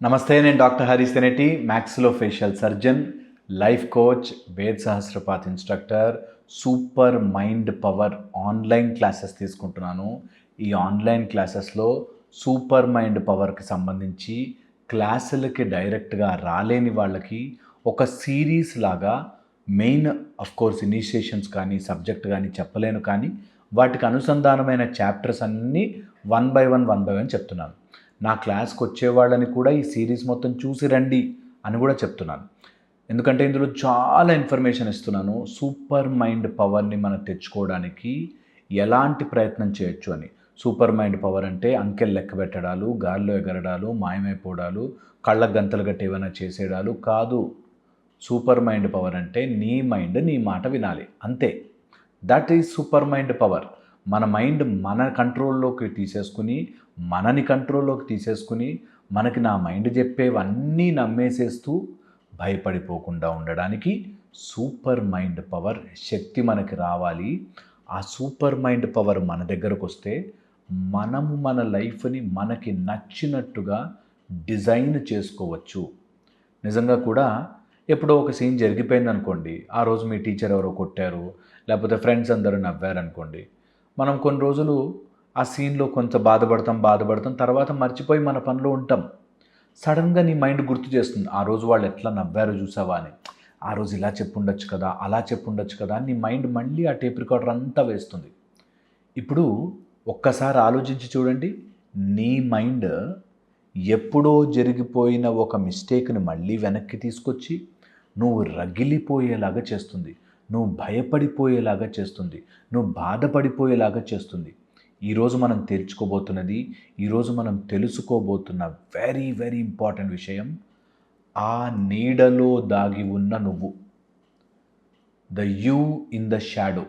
నమస్తే, నేను doctor Harish Teneti, maxillofacial surgeon, life coach, Ved Sahasrapath instructor, super mind power online classes తీసుకుంటున్నాను. ఈ ఆన్లైన్ క్లాసెస్లో సూపర్ మైండ్ పవర్కి సంబంధించి క్లాసులకి డైరెక్ట్గా రాలేని వాళ్ళకి ఒక సిరీస్ లాగా మెయిన్ కోర్స్ ఇనిషియేషన్స్ కానీ సబ్జెక్ట్ కానీ చెప్పలేను, కానీ వాటికి అనుసంధానమైన చాప్టర్స్ అన్నీ వన్ బై వన్ చెప్తున్నాను. నా క్లాస్కి వచ్చే వాళ్ళని కూడా ఈ సిరీస్ మొత్తం చూసి రండి అని కూడా చెప్తున్నాను. ఎందుకంటే ఇందులో చాలా ఇన్ఫర్మేషన్ ఇస్తున్నాను. సూపర్ మైండ్ పవర్ని మనం తెచ్చుకోవడానికి ఎలాంటి ప్రయత్నం చేయొచ్చు అని. సూపర్ మైండ్ పవర్ అంటే అంకెలు లెక్క పెట్టడాలు, గాల్లో ఎగరడాలు, మాయమైపోవడాలు, కళ్ళకు గంతలు గట్టి ఏమైనా చేసేయడాలు కాదు. సూపర్ మైండ్ పవర్ అంటే నీ మైండ్ నీ మాట వినాలి, అంతే. That is super mind power. మన మైండ్ మన కంట్రోల్లోకి తీసేసుకుని, మనని కంట్రోల్లోకి తీసేసుకుని, మనకి నా మైండ్ చెప్పేవన్నీ నమ్మేసేస్తూ భయపడిపోకుండా ఉండడానికి సూపర్ మైండ్ పవర్ శక్తి మనకి రావాలి. ఆ సూపర్ మైండ్ పవర్ మన దగ్గరకు వస్తే మనము మన లైఫ్ని మనకి నచ్చినట్టుగా డిజైన్ చేసుకోవచ్చు. నిజంగా కూడా ఎప్పుడో ఒక సీన్ జరిగిపోయింది అనుకోండి, ఆ రోజు మీ టీచర్ ఎవరో కొట్టారు, లేకపోతే ఫ్రెండ్స్ అందరూ నవ్వారనుకోండి, మనం కొన్ని రోజులు ఆ సీన్లో కొంత బాధపడతాం, తర్వాత మర్చిపోయి మన పనిలో ఉంటాం. సడన్గా నీ మైండ్ గుర్తు చేస్తుంది, ఆ రోజు వాళ్ళు ఎట్లా నవ్వారో చూసావా అని. ఆ రోజు ఇలా చెప్పుండొచ్చు కదా, అలా చెప్పుండొచ్చు కదా అని నీ మైండ్ మళ్ళీ ఆ టేప్ రికార్డర్ అంతా వేస్తుంది. ఇప్పుడు ఒక్కసారి ఆలోచించి చూడండి, నీ మైండ్ ఎప్పుడో జరిగిపోయిన ఒక మిస్టేక్ని మళ్ళీ వెనక్కి తీసుకొచ్చి నువ్వు రగిలిపోయేలాగా చేస్తుంది, నువ్వు భయపడిపోయేలాగా చేస్తుంది, నువ్వు బాధపడిపోయేలాగా చేస్తుంది. ఈరోజు మనం తెలుసుకోబోతున్నది, ఈరోజు మనం తెలుసుకోబోతున్న వెరీ వెరీ ఇంపార్టెంట్ విషయం, ఆ నీడలో దాగి ఉన్న నువ్వు. The you in the shadow.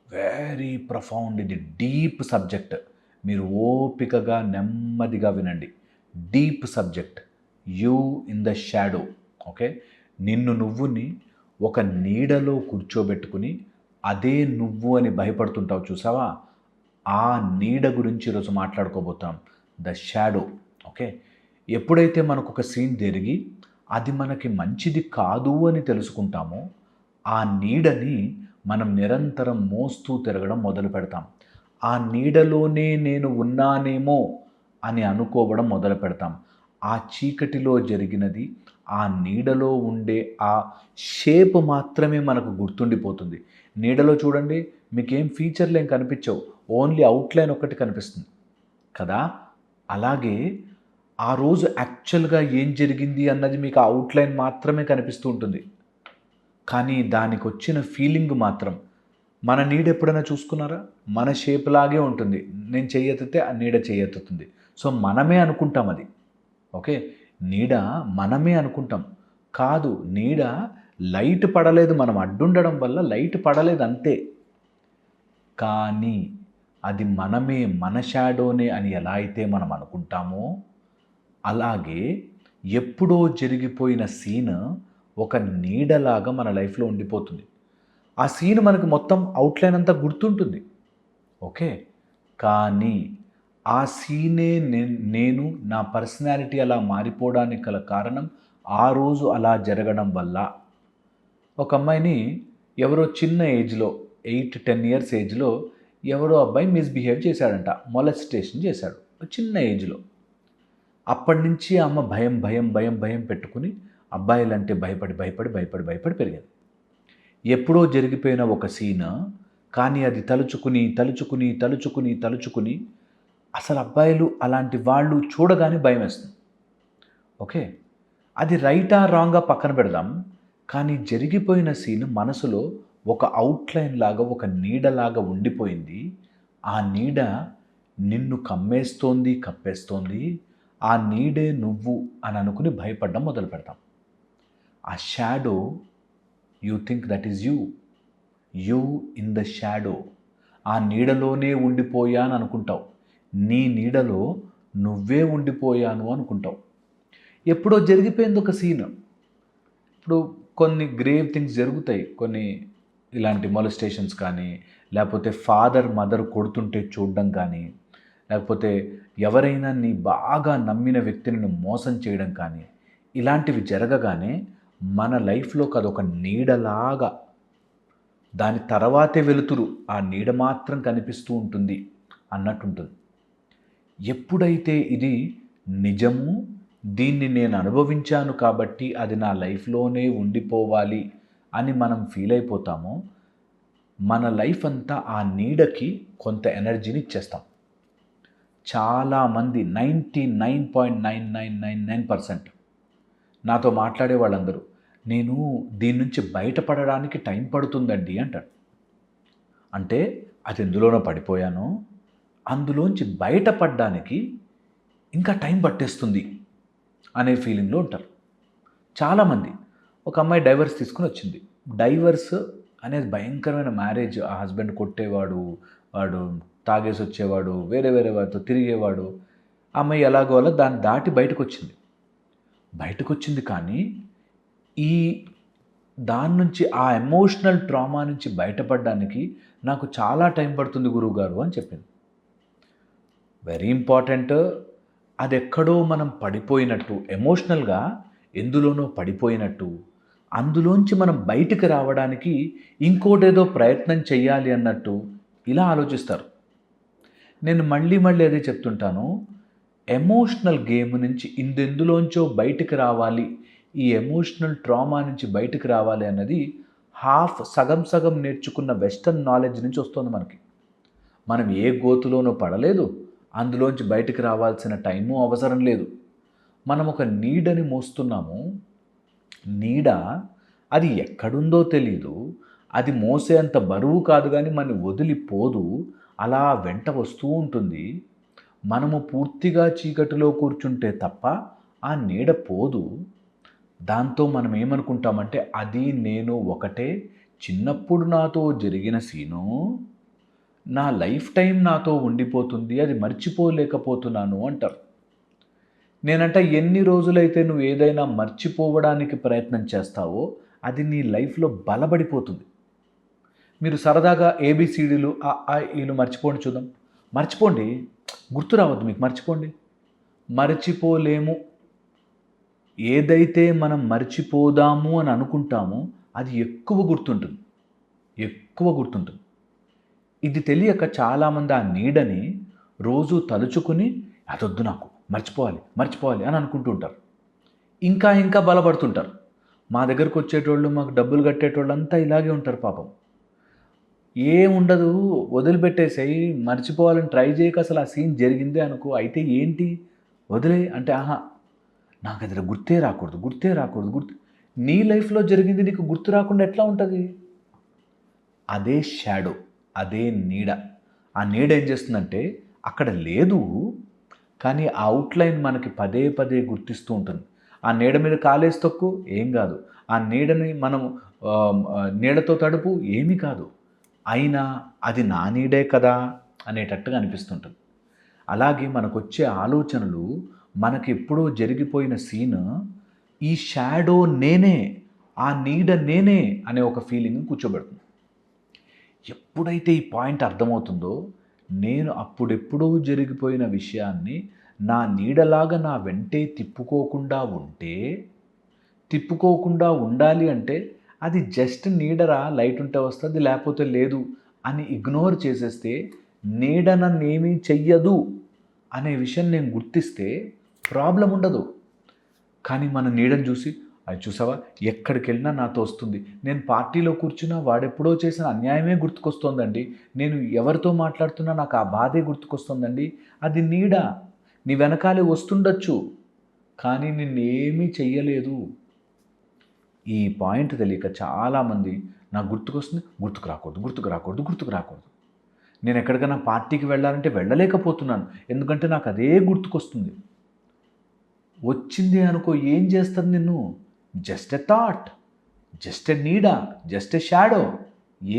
Very profound, ఇది డీప్ సబ్జెక్ట్. మీరు ఓపికగా నెమ్మదిగా వినండి. Deep subject, you in the shadow. Okay, నిన్ను నువ్వుని ఒక నీడలో కూర్చోబెట్టుకుని అదే నువ్వు అని భయపడుతుంటావు చూసావా, ఆ నీడ గురించి ఈరోజు మాట్లాడుకోబోతాం. The shadow. ఓకే, ఎప్పుడైతే మనకు ఒక సీన్ జరిగి అది మనకి మంచిది కాదు అని తెలుసుకుంటామో, ఆ నీడని మనం నిరంతరం మోస్తూ తిరగడం మొదలు పెడతాం. ఆ నీడలోనే నేను ఉన్నానేమో అని అనుకోవడం మొదలు పెడతాం. ఆ చీకటిలో జరిగినది, ఆ నీడలో ఉండే ఆ షేప్ మాత్రమే మనకు గుర్తుండిపోతుంది. నీడలో చూడండి, మీకేం ఫీచర్లు ఏం కనిపించవు, ఓన్లీ అవుట్లైన్ ఒక్కటి కనిపిస్తుంది కదా. అలాగే ఆ రోజు యాక్చువల్గా ఏం జరిగింది అన్నది మీకు ఆ అవుట్లైన్ మాత్రమే కనిపిస్తూ ఉంటుంది, కానీ దానికి వచ్చిన ఫీలింగ్ మాత్రం, మన నీడ ఎప్పుడైనా చూసుకున్నారా, మన షేప్ లాగే ఉంటుంది. నేను చెయ్యెత్తితే ఆ నీడ చెయ్యెత్తుతుంది. సో మనమే అనుకుంటాం అది. ఓకే, నీడ మనమే అనుకుంటాం. కాదు, నీడ లైట్ పడలేదు, మనం అడ్డుండడం వల్ల లైట్ పడలేదు అంతే. కానీ అది మనమే, మన షాడోనే అని ఎలా అయితే మనం అనుకుంటామో, అలాగే ఎప్పుడో జరిగిపోయిన సీన్ ఒక నీడలాగా మన లైఫ్లో ఉండిపోతుంది. ఆ సీన్ మనకు మొత్తం అవుట్లైన్ అంతా గుర్తుంటుంది. ఓకే, కానీ ఆ సీనే నేను నా పర్సనాలిటీ అలా మారిపోవడానికి గల కారణం ఆ రోజు అలా జరగడం వల్ల. ఒక అమ్మాయిని ఎవరో చిన్న ఏజ్లో, 8-10 ఇయర్స్ ఏజ్లో ఎవరో అబ్బాయి మిస్బిహేవ్ చేశాడంట, మొలెస్టేషన్ చేశాడు చిన్న ఏజ్లో. అప్పటి నుంచి అమ్మ భయం భయం భయం భయం పెట్టుకుని అబ్బాయిలంటే భయపడి పెరిగింది. ఎప్పుడో జరిగిపోయిన ఒక సీన్, కానీ అది తలుచుకుని అసలు అబ్బాయిలు అలాంటి వాళ్ళు చూడగానే భయం వేస్తుంది. ఓకే, అది రైటా రాంగా పక్కన పెడదాం, కానీ జరిగిపోయిన సీన్ మనసులో ఒక అవుట్లైన్ లాగా, ఒక నీడలాగా ఉండిపోయింది. ఆ నీడ నిన్ను కప్పేస్తోంది. ఆ నీడే నువ్వు అని అనుకుని భయపడడం మొదలు పెడతాం. ఆ shadow, you think that is you in the shadow. ఆ నీడలోనే ఉండిపోయాను అనుకుంటావు, నీ నీడలో నువ్వే ఉండిపోయాను అనుకుంటావు. ఎప్పుడో జరిగిపోయింది ఒక సీన్. ఇప్పుడు కొన్ని గ్రేవ్ థింగ్స్ జరుగుతాయి, కొన్ని ఇలాంటి మొలెస్టేషన్స్ కానీ, లేకపోతే ఫాదర్ మదర్ కొడుతుంటే చూడడం కానీ, లేకపోతే ఎవరైనా నీ బాగా నమ్మిన వ్యక్తిని నువ్వు మోసం చేయడం కానీ ఇలాంటివి జరగగానే మన లైఫ్లోకి అదొక నీడలాగా దాని తర్వాతే వెలుతురు ఆ నీడ మాత్రం కనిపిస్తూ ఉంటుంది అన్నట్టుంటుంది. ఎప్పుడైతే ఇది నిజము, దీన్ని నేను అనుభవించాను కాబట్టి అది నా లైఫ్లోనే ఉండిపోవాలి అని మనం ఫీల్ అయిపోతామో మన లైఫ్ అంతా ఆ నీడకి కొంత ఎనర్జీని ఇచ్చేస్తాం. చాలామంది 99.9999% నాతో మాట్లాడే వాళ్ళందరూ నేను దీని నుంచి బయటపడడానికి టైం పడుతుందండి అంటాడు. అంటే అది ఎందులోనో పడిపోయానో అందులోంచి బయటపడడానికి ఇంకా టైం పట్టేస్తుంది అనే ఫీలింగ్లో ఉంటారు చాలామంది. ఒక అమ్మాయి డైవర్స్ తీసుకుని వచ్చింది. డైవర్స్ అనేది భయంకరమైన మ్యారేజ్. ఆ హస్బెండ్ కొట్టేవాడు, వాడు తాగేసి వచ్చేవాడు, వేరే వేరే వారితో తిరిగేవాడు. ఆ అమ్మాయి ఎలాగో అలా దాన్ని దాటి బయటకు వచ్చింది. కానీ ఈ దాని నుంచి ఆ ఎమోషనల్ ట్రామా నుంచి బయటపడడానికి నాకు చాలా టైం పడుతుంది గురువుగారు అని చెప్పింది. Very important. అది ఎక్కడో మనం పడిపోయినట్టు, ఎమోషనల్గా ఎందులోనో పడిపోయినట్టు, అందులోంచి మనం బయటికి రావడానికి ఇంకోటేదో ప్రయత్నం చేయాలి అన్నట్టు ఇలా ఆలోచిస్తారు. నేను మళ్ళీ అదే చెప్తుంటాను. ఎమోషనల్ గేమ్ నుంచి ఇందెందులోంచో బయటికి రావాలి, ఈ ఎమోషనల్ ట్రామా నుంచి బయటికి రావాలి అన్నది సగం నేర్చుకున్న వెస్టర్న్ నాలెడ్జ్ నుంచి వస్తుంది మనకి. మనం ఏ గోతులోనూ పడలేదు, అందులోంచి బయటికి రావాల్సిన టైము అవసరం లేదు. మనం ఒక నీడని మోస్తున్నాము. నీడ అది ఎక్కడుందో తెలీదు, అది మోసేంత బరువు కాదు, కానీ మనం వదిలిపోదు, అలా వెంట వస్తూ ఉంటుంది. మనము పూర్తిగా చీకటిలో కూర్చుంటే తప్ప ఆ నీడ పోదు. దాంతో మనం ఏమనుకుంటామంటే అది నేను ఒకటే, చిన్నప్పుడు నాతో జరిగిన సీను నా లైఫ్ టైం నాతో ఉండిపోతుంది, అది మర్చిపోలేకపోతున్నాను అంటారు. నేనంట ఎన్ని రోజులైతే నువ్వు ఏదైనా మర్చిపోవడానికి ప్రయత్నం చేస్తావో అది నీ లైఫ్లో బలపడిపోతుంది. మీరు సరదాగా ఏబిసిడీలు ఈలు మర్చిపోండి చూద్దాం. మర్చిపోండి, గుర్తు రావద్దు మీకు, మర్చిపోలేము. ఏదైతే మనం మర్చిపోదాము అని అనుకుంటామో అది ఎక్కువ గుర్తుంటుంది. ఇది తెలియక చాలామంది ఆ నీడని రోజు తలుచుకుని అదొద్దు నాకు, మర్చిపోవాలి అని అనుకుంటూ ఉంటారు. ఇంకా బలపడుతుంటారు. మా దగ్గరకు వచ్చేటోళ్ళు, మాకు డబ్బులు కట్టేటోళ్ళు అంతా ఇలాగే ఉంటారు పాపం. ఏముండదు, వదిలిపెట్టేసాయి, మర్చిపోవాలని ట్రై చేయక అసలు ఆ సీన్ జరిగిందే అనుకో, అయితే ఏంటి వదిలే అంటే నాకు అది గుర్తే రాకూడదు. నీ లైఫ్లో జరిగింది నీకు గుర్తు రాకుండా ఎట్లా ఉంటుంది? అదే షాడో, అదే నీడ. ఆ నీడ ఏం చేస్తుందంటే అక్కడ లేదు, కానీ ఆ అవుట్లైన్ మనకి పదే గుర్తిస్తూ ఉంటుంది. ఆ నీడ మీద కాలేసి తొక్కు ఏం కాదు, ఆ నీడని మనం నీడతో తడుపు ఏమీ కాదు, అయినా అది నా నీడే కదా అనేటట్టుగా అనిపిస్తుంటుంది. అలాగే మనకు వచ్చే ఆలోచనలు, మనకి ఎప్పుడో జరిగిపోయిన సీన్, ఈ షాడో నేనే, ఆ నీడ నేనే అనే ఒక ఫీలింగ్ కూర్చోబెడుతుంది. ఎప్పుడైతే ఈ పాయింట్ అర్థమవుతుందో, నేను అప్పుడెప్పుడూ జరిగిపోయిన విషయాన్ని నా నీడలాగా నా వెంటే తిప్పుకోకుండా ఉండాలి అంటే అది జస్ట్ నీడరా, లైట్ ఉంటే వస్తుంది లేకపోతే లేదు అని ఇగ్నోర్ చేసేస్తే, నీడ నన్నేమీ చెయ్యదు అనే విషయం నేను గుర్తిస్తే ప్రాబ్లం ఉండదు. కానీ మన నీడని చూసి అది చూసావా ఎక్కడికి వెళ్ళినా నాతో వస్తుంది, నేను పార్టీలో కూర్చున్నా వాడెప్పుడో చేసిన అన్యాయమే గుర్తుకొస్తోందండి, నేను ఎవరితో మాట్లాడుతున్నా నాకు ఆ బాధే గుర్తుకొస్తోందండి. అది నీడ, నీ వెనకాలే వస్తుండొచ్చు కానీ నిన్నేమీ చెయ్యలేదు. ఈ పాయింట్ తెలియక చాలామంది నాకు గుర్తుకొస్తుంది, గుర్తుకు రాకూడదు. నేను ఎక్కడికైనా పార్టీకి వెళ్ళాలంటే వెళ్ళలేకపోతున్నాను, ఎందుకంటే నాకు అదే గుర్తుకొస్తుంది. వచ్చింది అనుకో, ఏం చేస్తుంది నిన్ను? Just a thought, just a నీడ, జస్ట్ ఎ షాడో.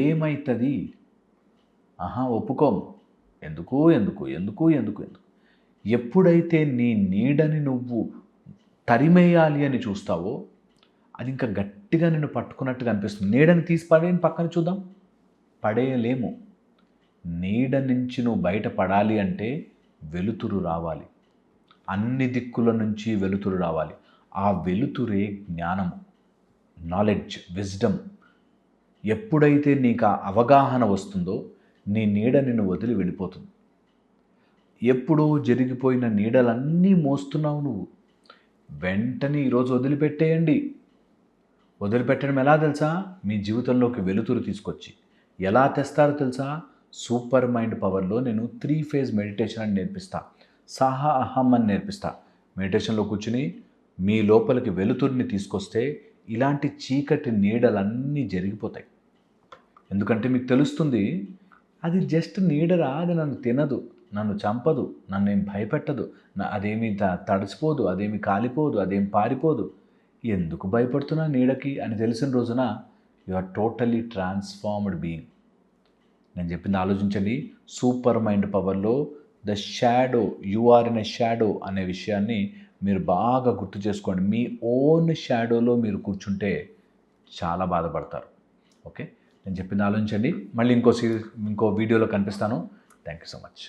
ఏమవుతుంది? ఒప్పుకోము. ఎందుకు? ఎప్పుడైతే నీ నీడని నువ్వు తరిమేయాలి అని చూస్తావో అది ఇంకా గట్టిగా నిన్ను పట్టుకున్నట్టుగా అనిపిస్తుంది. నీడని తీసి పడేని పక్కన చూద్దాం, పడేయలేము. నీడ నుంచి నువ్వు బయటపడాలి అంటే వెలుతురు రావాలి. అన్ని దిక్కుల నుంచి వెలుతురు రావాలి. ఆ వెలుతురే జ్ఞానము, నాలెడ్జ్, విజ్డమ్. ఎప్పుడైతే నీకు ఆ అవగాహన వస్తుందో నీ నీడ నిన్ను వదిలి వెళ్ళిపోతుంది. ఎప్పుడో జరిగిపోయిన నీడలన్నీ మోస్తున్నావు నువ్వు. వెంటనే ఈరోజు వదిలిపెట్టేయండి. వదిలిపెట్టడం ఎలా తెలుసా? మీ జీవితంలోకి వెలుతురు తీసుకొచ్చి. ఎలా తెస్తారో తెలుసా? సూపర్ మైండ్ పవర్లో నేను 3 ఫేజ్ మెడిటేషన్ అని నేర్పిస్తా. సాహా అహం అని నేర్పిస్తా. మెడిటేషన్లో కూర్చుని మీ లోపలికి వెలుతురిని తీసుకొస్తే ఇలాంటి చీకటి నీడలన్నీ జరిగిపోతాయి. ఎందుకంటే మీకు తెలుస్తుంది, అది జస్ట్ నీడరా, అది నన్ను తినదు, నన్ను చంపదు, నన్నేం భయపెట్టదు, అదేమి తడిసిపోదు, అదేమి కాలిపోదు, అదేం పారిపోదు. ఎందుకు భయపడుతున్నా నీడకి అని తెలిసిన రోజున you are totally transformed being. నేను చెప్పింది ఆలోచించండి. సూపర్ మైండ్ పవర్లో the shadow, you are in a shadow అనే విషయాన్ని మీరు బాగా గుర్తు చేసుకోండి. మీ ఓన్ షాడోలో మీరు కూర్చుంటే చాలా బాధపడతారు. ఓకే, నేను చెప్పింది ఆలోచించండి. మళ్ళీ ఇంకో వీడియోలో కనిపిస్తాను. Thank you so much.